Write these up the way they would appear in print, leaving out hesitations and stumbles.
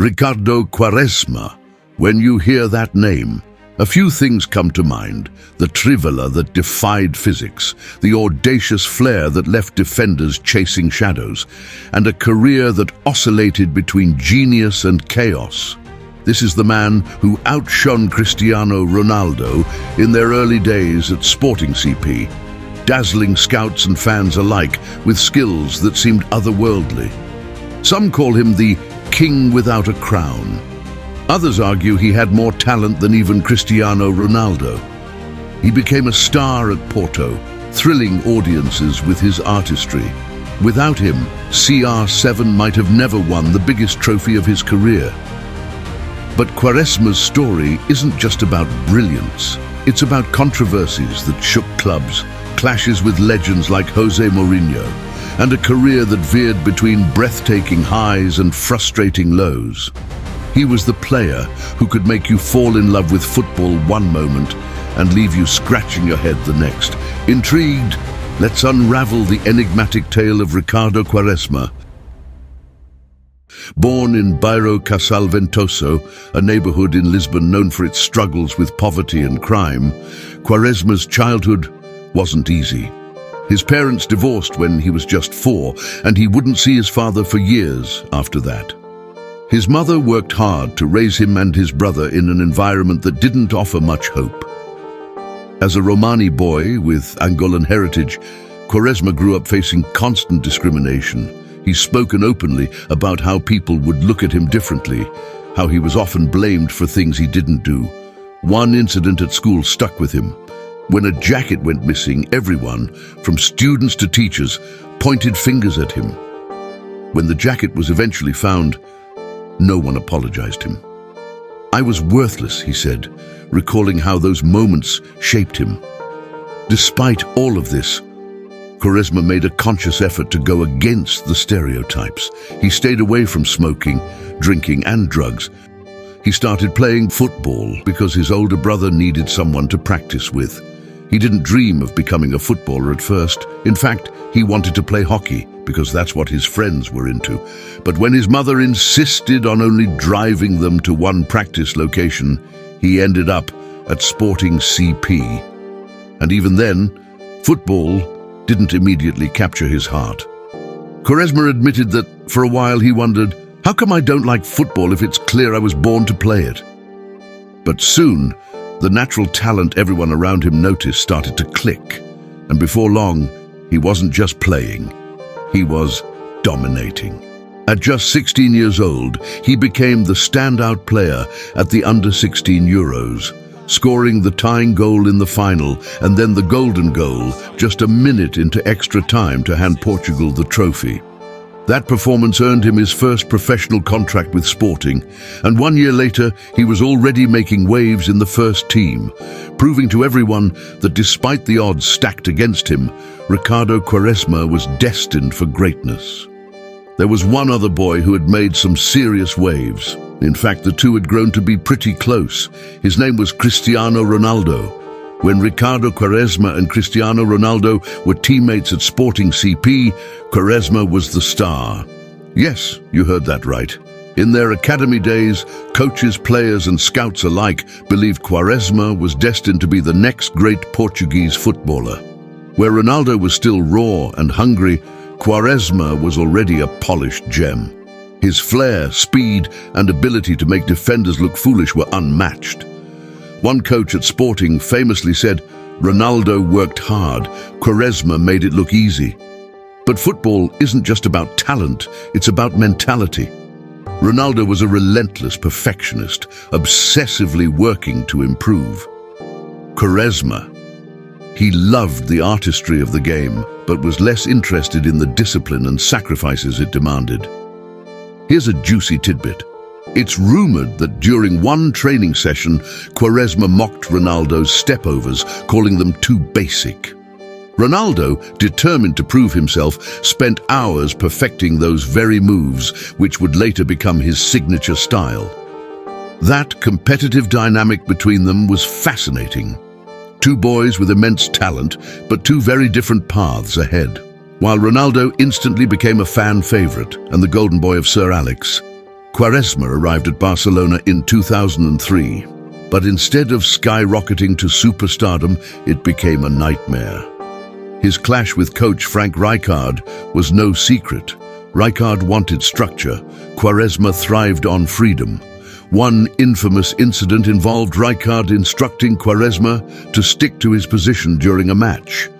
Ricardo Quaresma. When you hear that name, a few things come to mind: the trivela that defied physics, the audacious flair that left defenders chasing shadows, and a career that oscillated between genius and chaos. This is the man who outshone Cristiano Ronaldo in their early days at Sporting CP, dazzling scouts and fans alike with skills that seemed otherworldly. Some call him the king without a crown. Others argue he had more talent than even Cristiano Ronaldo. He became a star at Porto, thrilling audiences with his artistry. Without him, CR7 might have never won the biggest trophy of his career. But Quaresma's story isn't just about brilliance. It's about controversies that shook clubs, clashes with legends like Jose Mourinho, and a career that veered between breathtaking highs and frustrating lows. He was the player who could make you fall in love with football one moment and leave you scratching your head the next. Intrigued? Let's unravel the enigmatic tale of Ricardo Quaresma. Born in Bairro Casal Ventoso, a neighborhood in Lisbon known for its struggles with poverty and crime, Quaresma's childhood wasn't easy. His parents divorced when he was just 4, and he wouldn't see his father for years after that. His mother worked hard to raise him and his brother in an environment that didn't offer much hope. As a Romani boy with Angolan heritage, Quaresma grew up facing constant discrimination. He's spoken openly about how people would look at him differently, how he was often blamed for things he didn't do. One incident at school stuck with him. When a jacket went missing, everyone, from students to teachers, pointed fingers at him. When the jacket was eventually found, no one apologized him. "I was worthless," he said, recalling how those moments shaped him. Despite all of this, Quaresma made a conscious effort to go against the stereotypes. He stayed away from smoking, drinking, and drugs. He started playing football because his older brother needed someone to practice with. He didn't dream of becoming a footballer at first. In fact, he wanted to play hockey because that's what his friends were into. But when his mother insisted on only driving them to one practice location, he ended up at Sporting CP. And even then, football didn't immediately capture his heart. Quaresma admitted that for a while he wondered, how come I don't like football if it's clear I was born to play it? But soon, the natural talent everyone around him noticed started to click. And before long, he wasn't just playing, he was dominating. At just 16 years old, he became the standout player at the under-16 Euros, scoring the tying goal in the final and then the golden goal just a minute into extra time to hand Portugal the trophy. That performance earned him his first professional contract with Sporting, and 1 year later he was already making waves in the first team, proving to everyone that despite the odds stacked against him, Ricardo Quaresma was destined for greatness. There was one other boy who had made some serious waves. In fact, the two had grown to be pretty close. His name was Cristiano Ronaldo. When Ricardo Quaresma and Cristiano Ronaldo were teammates at Sporting CP, Quaresma was the star. Yes, you heard that right. In their academy days, coaches, players and scouts alike believed Quaresma was destined to be the next great Portuguese footballer. Where Ronaldo was still raw and hungry, Quaresma was already a polished gem. His flair, speed and ability to make defenders look foolish were unmatched. One coach at Sporting famously said, "Ronaldo worked hard, Quaresma made it look easy." But football isn't just about talent, it's about mentality. Ronaldo was a relentless perfectionist, obsessively working to improve. Quaresma, he loved the artistry of the game, but was less interested in the discipline and sacrifices it demanded. Here's a juicy tidbit. It's rumored that during one training session, Quaresma mocked Ronaldo's stepovers, calling them too basic. Ronaldo, determined to prove himself, spent hours perfecting those very moves, which would later become his signature style. That competitive dynamic between them was fascinating. Two boys with immense talent, but two very different paths ahead. While Ronaldo instantly became a fan favorite and the golden boy of Sir Alex, Quaresma arrived at Barcelona in 2003, but instead of skyrocketing to superstardom, it became a nightmare. His clash with coach Frank Rijkaard was no secret. Rijkaard wanted structure. Quaresma thrived on freedom. One infamous incident involved Rijkaard instructing Quaresma to stick to his position during a match.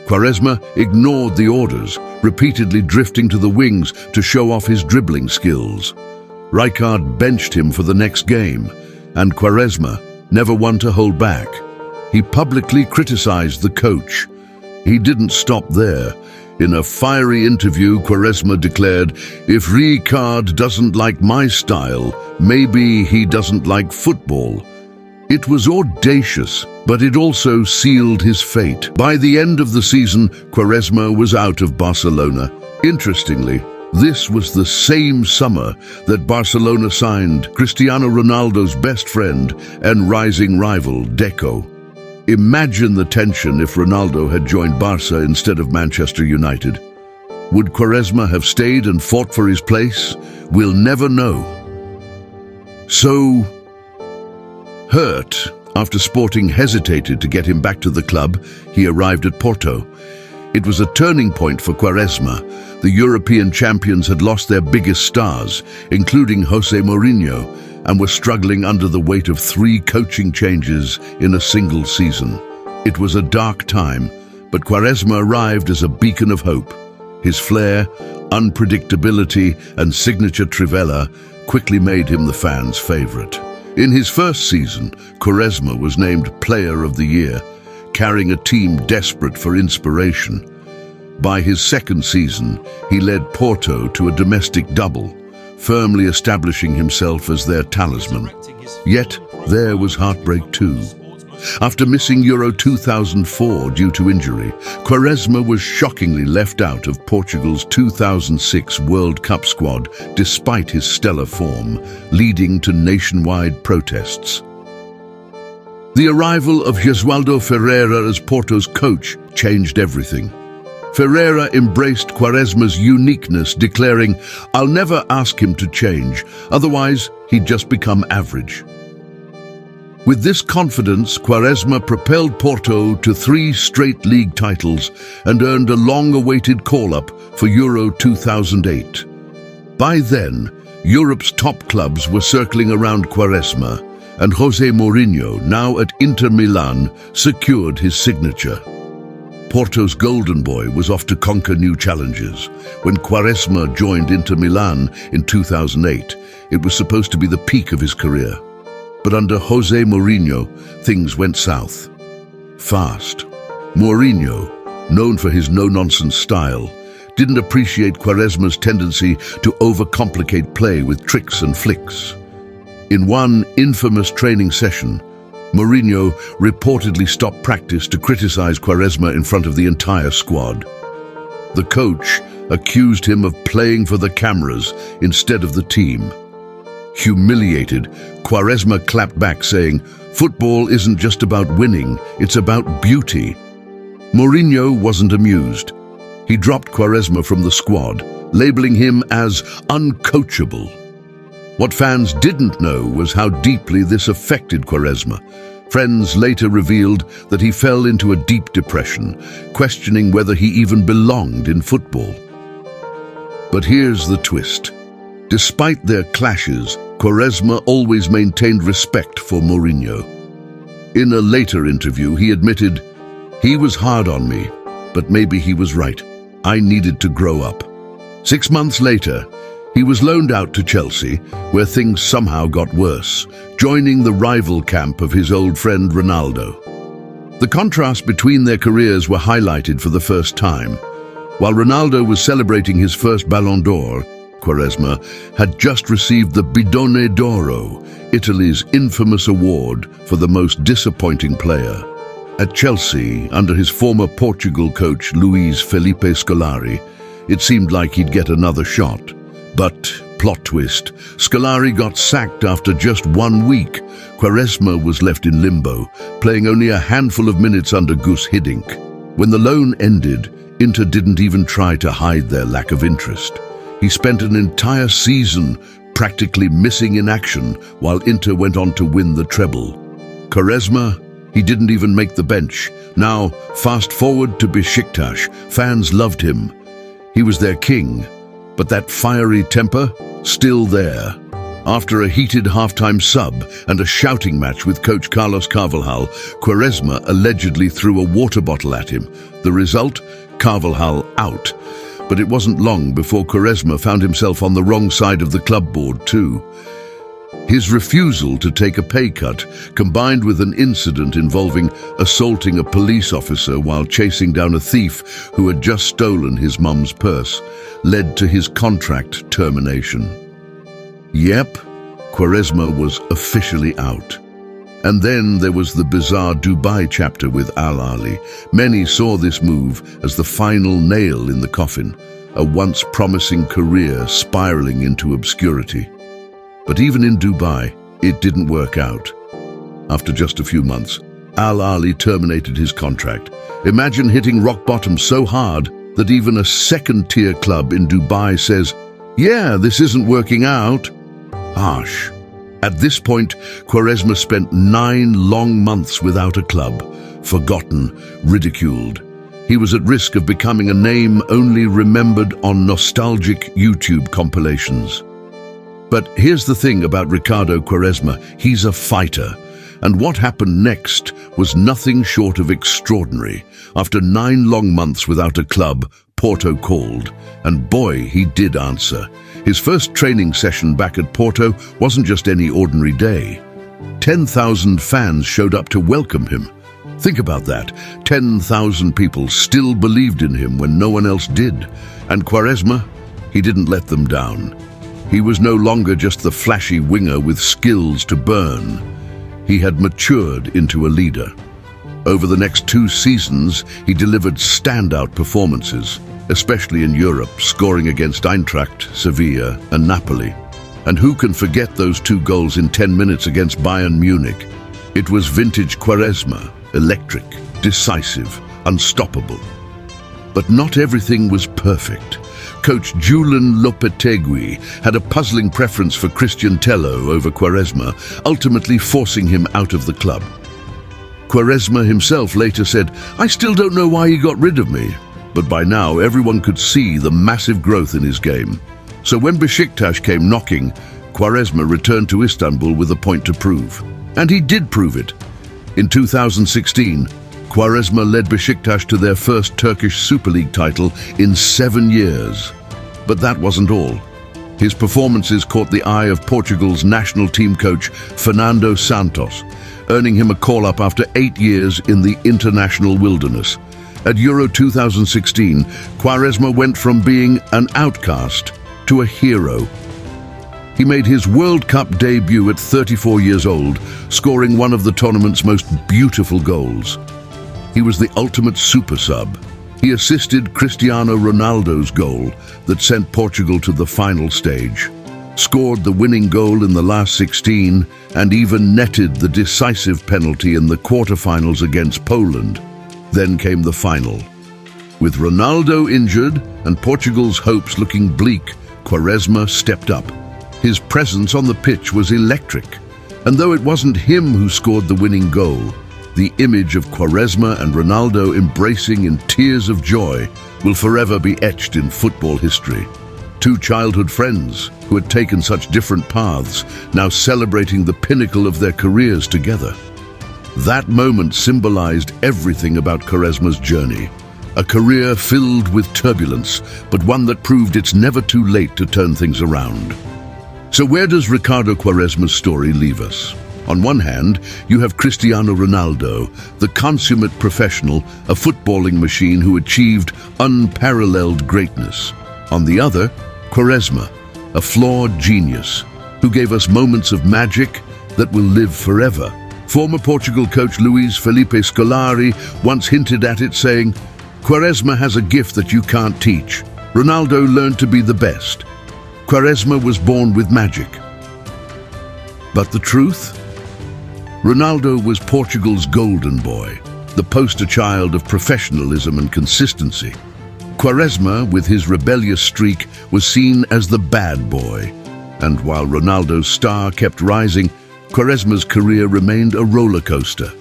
Quaresma ignored the orders, repeatedly drifting to the wings to show off his dribbling skills. Rijkaard benched him for the next game, and Quaresma, never one to hold back, he publicly criticized the coach. He didn't stop there. In a fiery interview, Quaresma declared, "If Rijkaard doesn't like my style, maybe he doesn't like football." It was audacious, but it also sealed his fate. By the end of the season, Quaresma was out of Barcelona. Interestingly, this was the same summer that Barcelona signed Cristiano Ronaldo's best friend and rising rival, Deco. Imagine the tension if Ronaldo had joined Barca instead of Manchester United. Would Quaresma have stayed and fought for his place? We'll never know. So, hurt, after Sporting hesitated to get him back to the club, he arrived at Porto. It was a turning point for Quaresma. The European champions had lost their biggest stars, including Jose Mourinho, and were struggling under the weight of 3 coaching changes in a single season. It was a dark time, but Quaresma arrived as a beacon of hope. His flair, unpredictability, and signature trivela quickly made him the fans' favorite. In his first season, Quaresma was named Player of the Year, carrying a team desperate for inspiration. By his second season, he led Porto to a domestic double, firmly establishing himself as their talisman. Yet, there was heartbreak too. After missing Euro 2004 due to injury, Quaresma was shockingly left out of Portugal's 2006 World Cup squad despite his stellar form, leading to nationwide protests. The arrival of Jesualdo Ferreira as Porto's coach changed everything. Ferreira embraced Quaresma's uniqueness, declaring, "I'll never ask him to change, otherwise he'd just become average." With this confidence, Quaresma propelled Porto to 3 straight league titles and earned a long-awaited call-up for Euro 2008. By then, Europe's top clubs were circling around Quaresma, and Jose Mourinho, now at Inter Milan, secured his signature. Porto's golden boy was off to conquer new challenges. When Quaresma joined Inter Milan in 2008, it was supposed to be the peak of his career. But under Jose Mourinho, things went south. Fast. Mourinho, known for his no-nonsense style, didn't appreciate Quaresma's tendency to overcomplicate play with tricks and flicks. In one infamous training session, Mourinho reportedly stopped practice to criticize Quaresma in front of the entire squad. The coach accused him of playing for the cameras instead of the team. Humiliated, Quaresma clapped back, saying, "Football isn't just about winning, it's about beauty." Mourinho wasn't amused. He dropped Quaresma from the squad, labeling him as uncoachable. What fans didn't know was how deeply this affected Quaresma. Friends later revealed that he fell into a deep depression, questioning whether he even belonged in football. But here's the twist. Despite their clashes, Quaresma always maintained respect for Mourinho. In a later interview, he admitted, "He was hard on me, but maybe he was right. I needed to grow up." 6 months later, he was loaned out to Chelsea, where things somehow got worse, joining the rival camp of his old friend Ronaldo. The contrast between their careers were highlighted for the first time. While Ronaldo was celebrating his first Ballon d'Or, Quaresma had just received the Bidone d'Oro, Italy's infamous award for the most disappointing player. At Chelsea, under his former Portugal coach Luis Felipe Scolari, it seemed like he'd get another shot. But, plot twist, Scolari got sacked after just 1 week. Quaresma was left in limbo, playing only a handful of minutes under Gus Hiddink. When the loan ended, Inter didn't even try to hide their lack of interest. He spent an entire season practically missing in action while Inter went on to win the treble. Quaresma, he didn't even make the bench. Now, fast forward to Besiktas. Fans loved him. He was their king, but that fiery temper, still there. After a heated halftime sub and a shouting match with coach Carlos Carvalhal, Quaresma allegedly threw a water bottle at him. The result? Carvalhal out. But it wasn't long before Quaresma found himself on the wrong side of the club board too. His refusal to take a pay cut, combined with an incident involving assaulting a police officer while chasing down a thief who had just stolen his mum's purse, led to his contract termination. Yep, Quaresma was officially out. And then there was the bizarre Dubai chapter with Al Ahly. Many saw this move as the final nail in the coffin, a once promising career spiraling into obscurity. But even in Dubai, it didn't work out. After just a few months, Al Ahly terminated his contract. Imagine hitting rock bottom so hard that even a second-tier club in Dubai says, "Yeah, this isn't working out." Harsh. At this point, Quaresma spent 9 long months without a club, forgotten, ridiculed. He was at risk of becoming a name only remembered on nostalgic YouTube compilations. But here's the thing about Ricardo Quaresma, he's a fighter. And what happened next was nothing short of extraordinary. After 9 long months without a club, Porto called, and boy, he did answer. His first training session back at Porto wasn't just any ordinary day. 10,000 fans showed up to welcome him. Think about that. 10,000 people still believed in him when no one else did. And Quaresma, he didn't let them down. He was no longer just the flashy winger with skills to burn. He had matured into a leader. Over the next 2 seasons, he delivered standout performances, especially in Europe, scoring against Eintracht, Sevilla, and Napoli. And who can forget those 2 goals in 10 minutes against Bayern Munich? It was vintage Quaresma, electric, decisive, unstoppable. But not everything was perfect. Coach Julen Lopetegui had a puzzling preference for Christian Tello over Quaresma, ultimately forcing him out of the club. Quaresma himself later said, "I still don't know why he got rid of me." But by now, everyone could see the massive growth in his game. So when Besiktas came knocking, Quaresma returned to Istanbul with a point to prove. And he did prove it. In 2016, Quaresma led Besiktas to their first Turkish Super League title in 7 years. But that wasn't all. His performances caught the eye of Portugal's national team coach Fernando Santos, earning him a call-up after 8 years in the international wilderness. At Euro 2016, Quaresma went from being an outcast to a hero. He made his World Cup debut at 34 years old, scoring one of the tournament's most beautiful goals. He was the ultimate super sub. He assisted Cristiano Ronaldo's goal that sent Portugal to the final stage, scored the winning goal in the last 16, and even netted the decisive penalty in the quarterfinals against Poland. Then came the final. With Ronaldo injured and Portugal's hopes looking bleak, Quaresma stepped up. His presence on the pitch was electric. And though it wasn't him who scored the winning goal, the image of Quaresma and Ronaldo embracing in tears of joy will forever be etched in football history. 2 childhood friends who had taken such different paths, now celebrating the pinnacle of their careers together. That moment symbolized everything about Quaresma's journey. A career filled with turbulence, but one that proved it's never too late to turn things around. So where does Ricardo Quaresma's story leave us? On one hand, you have Cristiano Ronaldo, the consummate professional, a footballing machine who achieved unparalleled greatness. On the other, Quaresma, a flawed genius, who gave us moments of magic that will live forever. Former Portugal coach Luís Felipe Scolari once hinted at it, saying, "Quaresma has a gift that you can't teach. Ronaldo learned to be the best. Quaresma was born with magic." But the truth? Ronaldo was Portugal's golden boy, the poster child of professionalism and consistency. Quaresma, with his rebellious streak, was seen as the bad boy, And while Ronaldo's star kept rising, Quaresma's career remained a roller coaster.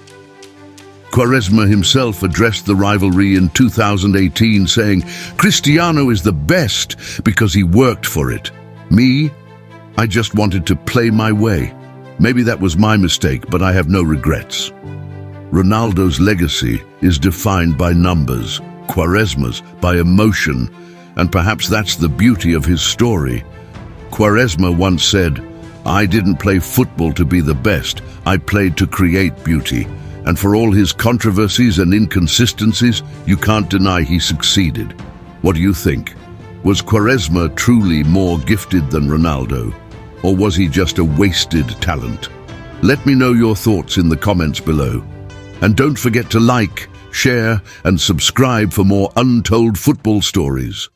Quaresma himself addressed the rivalry in 2018, saying, "Cristiano is the best because he worked for it. Me, I just wanted to play my way. Maybe that was my mistake, but I have no regrets." Ronaldo's legacy is defined by numbers, Quaresma's by emotion, and perhaps that's the beauty of his story. Quaresma once said, "I didn't play football to be the best, I played to create beauty." And for all his controversies and inconsistencies, you can't deny he succeeded. What do you think? Was Quaresma truly more gifted than Ronaldo? Or was he just a wasted talent? Let me know your thoughts in the comments below. And don't forget to like, share, and subscribe for more untold football stories.